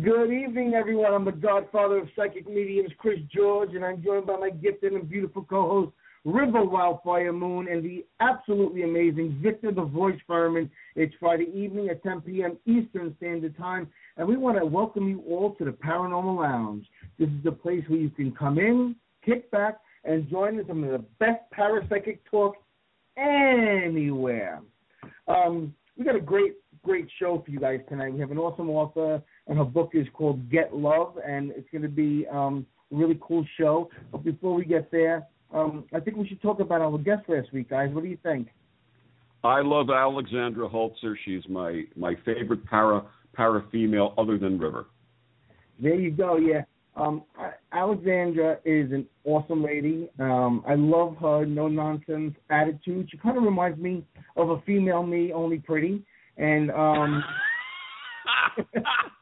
Good evening, everyone. I'm the godfather of psychic mediums, Chris George, and I'm joined by my gifted and beautiful co-host, River Wildfire Moon, and the absolutely amazing Victor the Voice Fireman. It's Friday evening at 10 p.m. Eastern Standard Time, and we want to welcome you all to the Paranormal Lounge. This is the place where you can come in, kick back, and join in some of the best parapsychic talk anywhere. We got a great show for you guys tonight. We have an awesome author, and her book is called Get Love, and it's going to be a really cool show. But before we get there, I think we should talk about our guest last week, guys. What do you think? I love Alexandra Holzer. She's my favorite para female other than River. There you go, yeah. Alexandra is an awesome lady. I love her no-nonsense attitude. She kind of reminds me of a female me, only pretty. And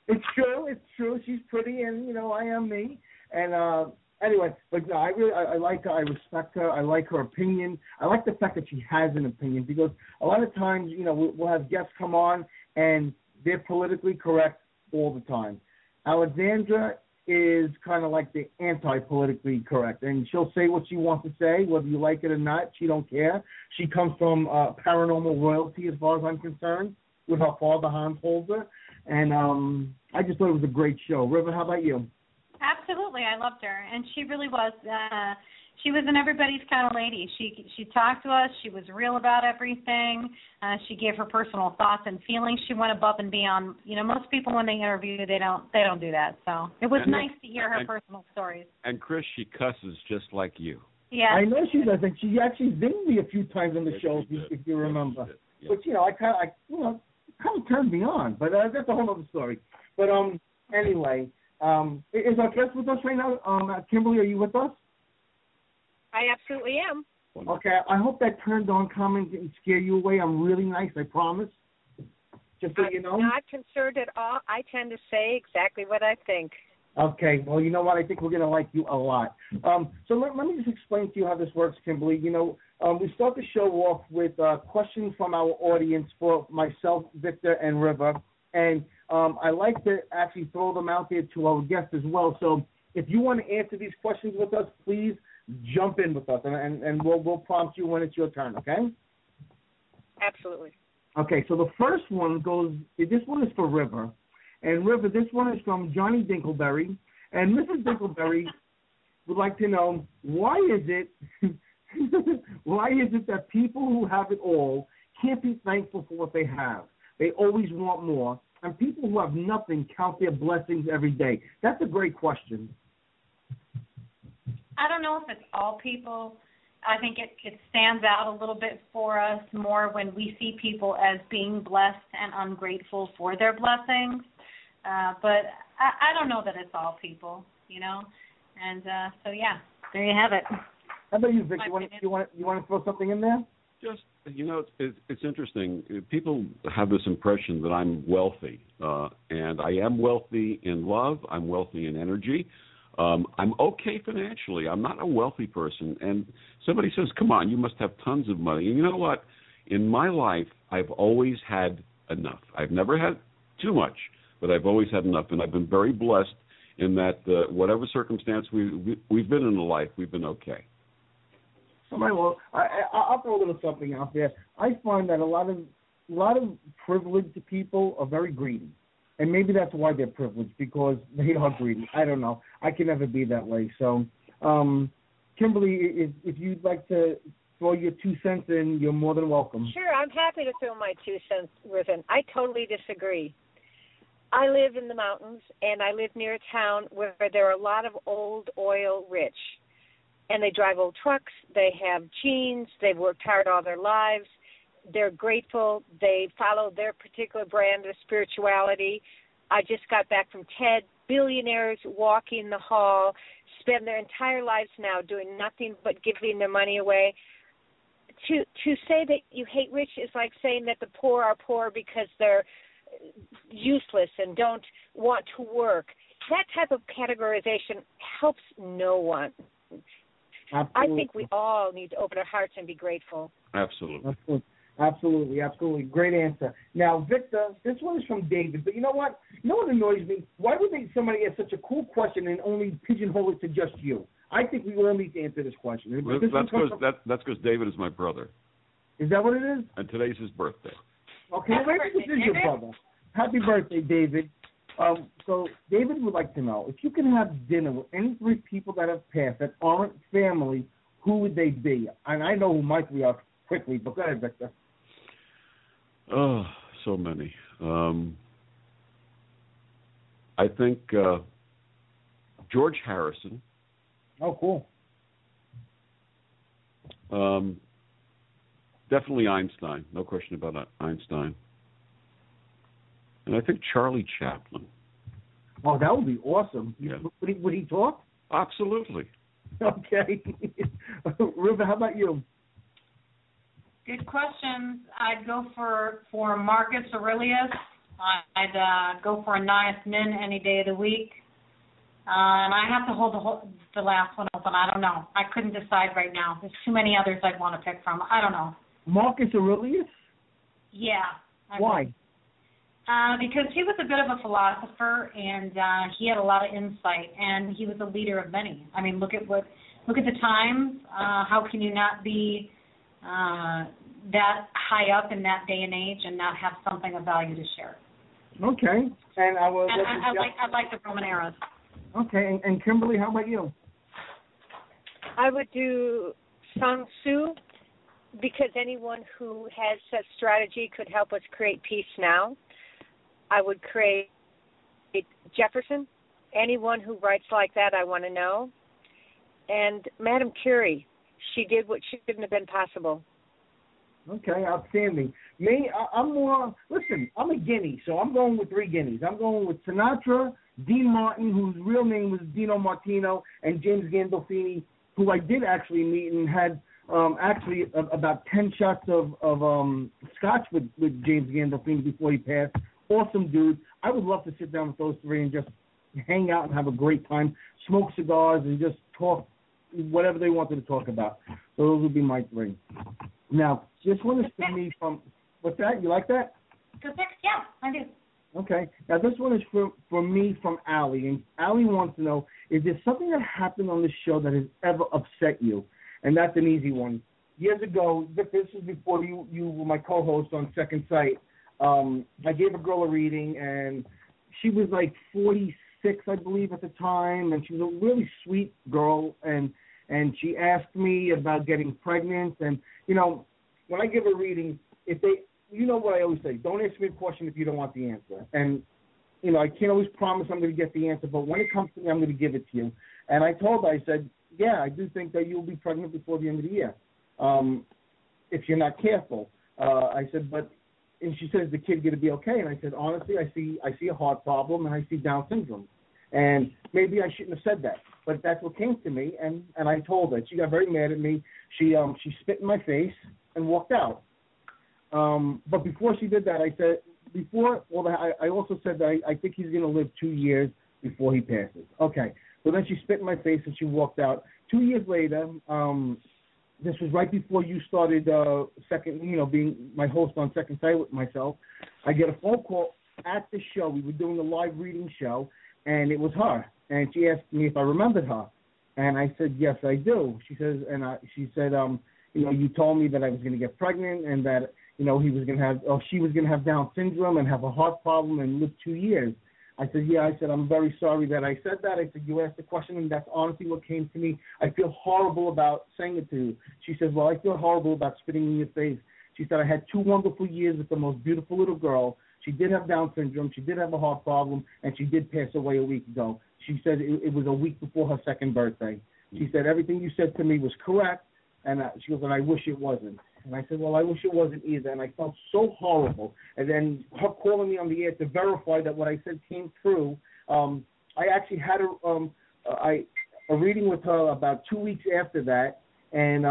it's true. She's pretty, and, you know, I am me. And anyway, but no, I like her. I respect her. I like her opinion. I like the fact that she has an opinion, because a lot of times, you know, we'll have guests come on, and they're politically correct all the time. Alexandra is kind of like the anti-politically correct, and she'll say what she wants to say, whether you like it or not. She don't care. She comes from paranormal royalty, as far as I'm concerned, with her father, Hans Holzer, and I just thought it was a great show. River, how about you? Absolutely, I loved her, and she really was. She was an everybody's kind of lady. She talked to us. She was real about everything. She gave her personal thoughts and feelings. She went above and beyond. You know, most people when they interview, they don't do that. So it was nice to hear her personal stories. And Chris, she cusses just like you. Yeah, I know she does. And she actually zinged me a few times on the show, if you remember. Yes. But you know, I kind of turned me on. But that's a whole other story. But anyway, is our guest with us right now? Kimberly, are you with us? I absolutely am. Okay, I hope that turned on comment didn't scare you away. I'm really nice, I promise. Just so you know. I'm not concerned at all. I tend to say exactly what I think. Okay, well, you know what? I think we're going to like you a lot. So let me just explain to you how this works, Kimberly. You know, we start the show off with questions from our audience for myself, Victor, and River. And I like to actually throw them out there to our guests as well. So if you want to answer these questions with us, please jump in with us, and we'll prompt you when it's your turn, okay? Absolutely. Okay, so the first one goes, this one is for River. And River, this one is from Johnny Dinkleberry. And Mrs. Dinkleberry would like to know, why is it that people who have it all can't be thankful for what they have? They always want more. And people who have nothing count their blessings every day. That's a great question. I don't know if it's all people. I think it stands out a little bit for us more when we see people as being blessed and ungrateful for their blessings. But I don't know that it's all people, you know. And so, yeah, there you have it. How about you, Vic? You want to throw something in there? Just, you know, it's interesting. People have this impression that I'm wealthy, and I am wealthy in love. I'm wealthy in energy. I'm okay financially. I'm not a wealthy person. And somebody says, come on, you must have tons of money. And you know what? In my life, I've always had enough. I've never had too much, but I've always had enough. And I've been very blessed in that whatever circumstance we've been in life, we've been okay. All right, well, I'll throw a little something out there. I find that a lot of privileged people are very greedy. And maybe that's why they're privileged, because they are greedy. I don't know. I can never be that way. So, Kimberly, if you'd like to throw your 2 cents in, you're more than welcome. Sure, I'm happy to throw my 2 cents in. I totally disagree. I live in the mountains, and I live near a town where there are a lot of old oil rich. And they drive old trucks. They have genes. They've worked hard all their lives. They're grateful. They follow their particular brand of spirituality. I just got back from TED. Billionaires walking the hall, spend their entire lives now doing nothing but giving their money away. To say that you hate rich is like saying that the poor are poor because they're useless and don't want to work. That type of categorization helps no one. Absolutely. I think we all need to open our hearts and be grateful. Absolutely. Absolutely, absolutely. Great answer. Now, Victor, this one is from David, but you know what? You know what annoys me? Why would somebody ask such a cool question and only pigeonhole it to just you? I think we all need to answer this question. Well, that's because David is my brother. Is that what it is? And today's his birthday. Okay, this is your brother. Happy birthday, David. So David would like to know, if you can have dinner with any 3 people that have passed that aren't family, who would they be? And I know who my 3 are quickly, but go ahead, Victor. Oh, so many. I think George Harrison. Oh, cool. Definitely Einstein. No question about Einstein. And I think Charlie Chaplin. Oh, that would be awesome. Yeah. Would he talk? Absolutely. Okay. River, how about you? Good question. I'd go for Marcus Aurelius. I'd go for Anais Nin any day of the week. And I have to hold the last one open. I don't know. I couldn't decide right now. There's too many others I'd want to pick from. I don't know. Marcus Aurelius? Yeah. Why? Because he was a bit of a philosopher, and he had a lot of insight, and he was a leader of many. I mean, look at the times. How can you not be that high up in that day and age and not have something of value to share? Okay. And I like the Roman eras. Okay. And Kimberly, how about you? I would do Sun Tzu, because anyone who has such strategy could help us create peace now. I would create Jefferson. Anyone who writes like that, I want to know. And Madame Curie, she did what shouldn't have been possible. Okay, outstanding. Me, I'm more, listen, I'm a Guinea, so I'm going with 3 Guineas. I'm going with Sinatra, Dean Martin, whose real name was Dino Martino, and James Gandolfini, who I did actually meet and had actually about 10 shots of scotch with James Gandolfini before he passed. Awesome dude. I would love to sit down with those 3 and just hang out and have a great time, smoke cigars, and just talk whatever they wanted to talk about. So those would be my 3. Now, this one is for me from, what's that? You like that? Good pick. Yeah, I do. Okay. Now, this one is for me from Allie. And Allie wants to know, is there something that happened on this show that has ever upset you? And that's an easy one. Years ago, this is before you were my co-host on Second Sight, I gave a girl a reading, and she was like 46, I believe, at the time, and she was a really sweet girl, and she asked me about getting pregnant. And, you know, when I give a reading, you know what I always say, don't ask me a question if you don't want the answer. And, you know, I can't always promise I'm going to get the answer, but when it comes to me, I'm going to give it to you. And I told her, I said, yeah, I do think that you'll be pregnant before the end of the year, if you're not careful. I said, and she says, the kid going to be okay? And I said, honestly, I see a heart problem and I see Down syndrome. And maybe I shouldn't have said that, but that's what came to me. And I told her. She got very mad at me. She spit in my face and walked out. But before she did that, I said, I also said that I think he's going to live 2 years before he passes. Okay. So then she spit in my face and she walked out. 2 years later, this was right before you started being my host on Second Sight with myself. I get a phone call at the show. We were doing a live reading show, and it was her. And she asked me if I remembered her. And I said, yes, I do. She said, you told me that I was going to get pregnant and that, she was going to have Down syndrome and have a heart problem and live 2 years. I said, yeah. I said, I'm very sorry that I said that. I said, you asked the question, and that's honestly what came to me. I feel horrible about saying it to you. She says, well, I feel horrible about spitting in your face. She said, I had 2 wonderful years with the most beautiful little girl. She did have Down syndrome. She did have a heart problem, and she did pass away a week ago. She said it was a week before her 2nd birthday. She said, everything you said to me was correct, and she goes, and I wish it wasn't. And I said, well, I wish it wasn't either. And I felt so horrible. And then her calling me on the air to verify that what I said came true. I actually had a reading with her about 2 weeks after that. And,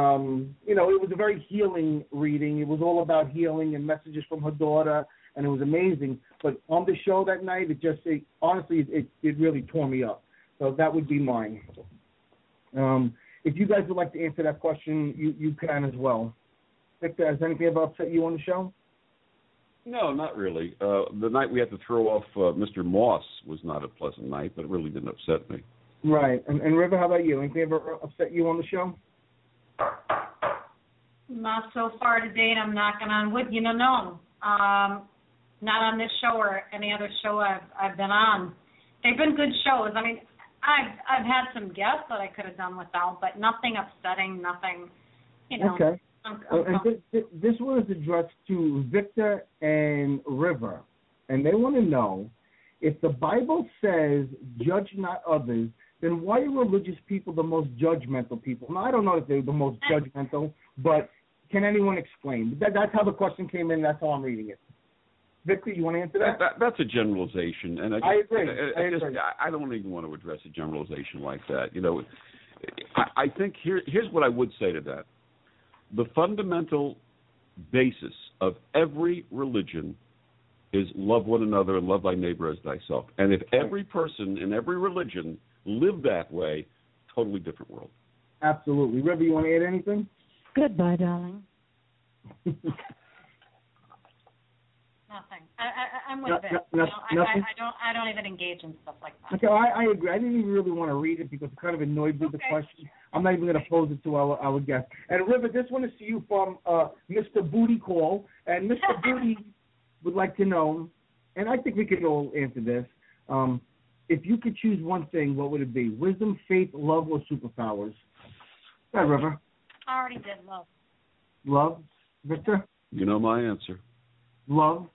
it was a very healing reading. It was all about healing and messages from her daughter. And it was amazing. But on the show that night, honestly, it really tore me up. So that would be mine. If you guys would like to answer that question, you can as well. Victor, has anything ever upset you on the show? No, not really. The night we had to throw off Mr. Moss was not a pleasant night, but it really didn't upset me. Right. And River, how about you? Anything ever upset you on the show? Not so far to date. I'm knocking on wood. No. Not on this show or any other show I've been on. They've been good shows. I mean, I've had some guests that I could have done without, but nothing upsetting, nothing, Okay. This one is addressed to Victor and River, and they want to know, if the Bible says, judge not others, then why are religious people the most judgmental people? Now, I don't know if they're the most judgmental, but can anyone explain? That's how the question came in. That's how I'm reading it. Victor, you want to answer that? That's a generalization, and I agree. I don't even want to address a generalization like that. I think here's what I would say to that. The fundamental basis of every religion is love one another and love thy neighbor as thyself. And if every person in every religion lived that way, totally different world. Absolutely. River, you want to add anything? Goodbye, darling. Nothing. I'm with it. Nothing? I don't even engage in stuff like that. Okay, I agree. I didn't even really want to read it because it kind of annoyed me, the question. I'm not even going to pose it to our guest. And River, this one is to you from Mr. Booty Call. And Mr. Booty would like to know, and I think we could all answer this, if you could choose one thing, what would it be? Wisdom, faith, love, or superpowers? Hi, River. I already did love. Love. Victor? You know my answer. Love.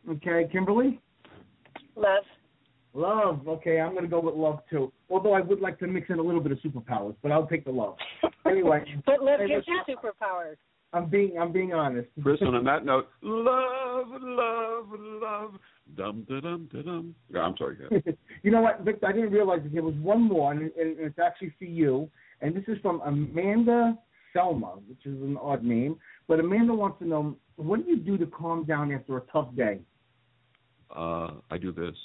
Okay, Kimberly? Love. Love. Okay, I'm going to go with love, too. Although I would like to mix in a little bit of superpowers, but I'll take the love. Anyway. But love gives you superpowers. I'm being honest. Chris, on that note, love, love, love, dum-da-dum-da-dum. Yeah, I'm sorry. Yeah. You know what, Victor, I didn't realize that there was one more, and it's actually for you. And this is from Amanda Selma, which is an odd name. But Amanda wants to know, what do you do to calm down after a tough day? I do this.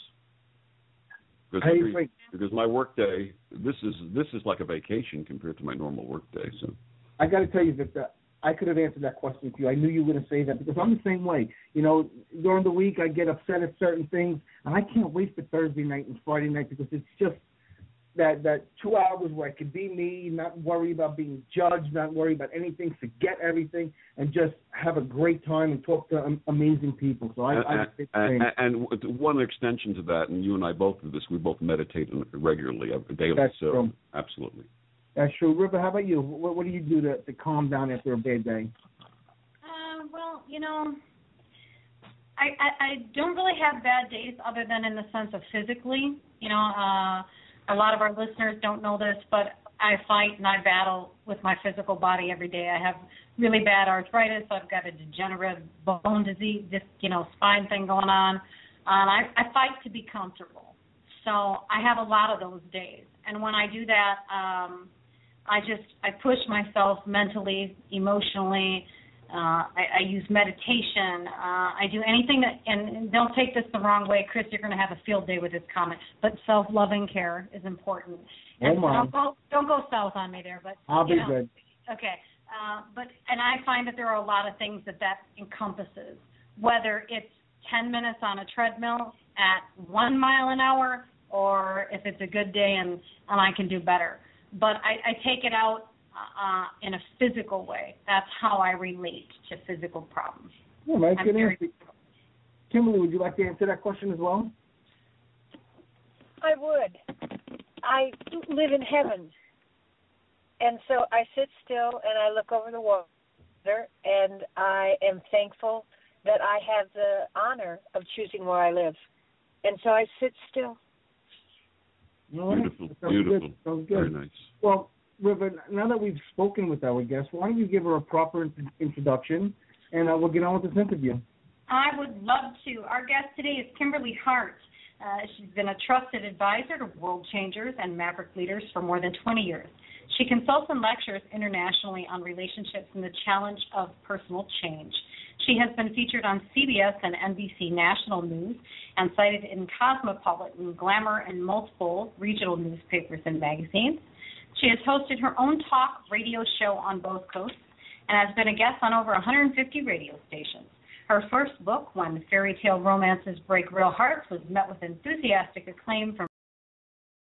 Because my work day, this is like a vacation compared to my normal work day. So I got to tell you, Victor, I could have answered that question for you. I knew you were going to say that because I'm the same way. During the week I get upset at certain things, and I can't wait for Thursday night and Friday night because it's just that 2 hours where I could be me, not worry about being judged, not worry about anything, forget everything, and just have a great time and talk to amazing people. So and one extension to that, and you and I both do this, we both meditate regularly, daily. That's so true. Absolutely. That's true. River, how about you? What do you do to calm down after a bad day? Well, I don't really have bad days other than in the sense of physically. A lot of our listeners don't know this, but I fight and I battle with my physical body every day. I have really bad arthritis. I've got a degenerative bone disease, this, spine thing going on. And I fight to be comfortable. So I have a lot of those days. And when I do that, I push myself mentally, emotionally. I use meditation. I do anything that, and don't take this the wrong way, Chris, you're going to have a field day with this comment, but self-loving care is important. And don't go south on me there, but I'll be good. Okay. And I find that there are a lot of things that encompasses, whether it's 10 minutes on a treadmill at 1 mile an hour, or if it's a good day and I can do better. But I take it out in a physical way. That's how I relate to physical problems. Yeah, that's good answer. Kimberly, would you like to answer that question as well? I would. I live in heaven. And so I sit still and I look over the water, and I am thankful that I have the honor of choosing where I live. And so I sit still. Beautiful. Sounds good. Very nice. Well, River, now that we've spoken with our guest, why don't you give her a proper introduction, and we'll get on with this interview. I would love to. Our guest today is Kimberly Hart. She's been a trusted advisor to world changers and maverick leaders for more than 20 years. She consults and lectures internationally on relationships and the challenge of personal change. She has been featured on CBS and NBC National News and cited in Cosmopolitan, Glamour, and multiple regional newspapers and magazines. She has hosted her own talk radio show on both coasts and has been a guest on over 150 radio stations. Her first book, When Fairy Tale Romances Break Real Hearts, was met with enthusiastic acclaim from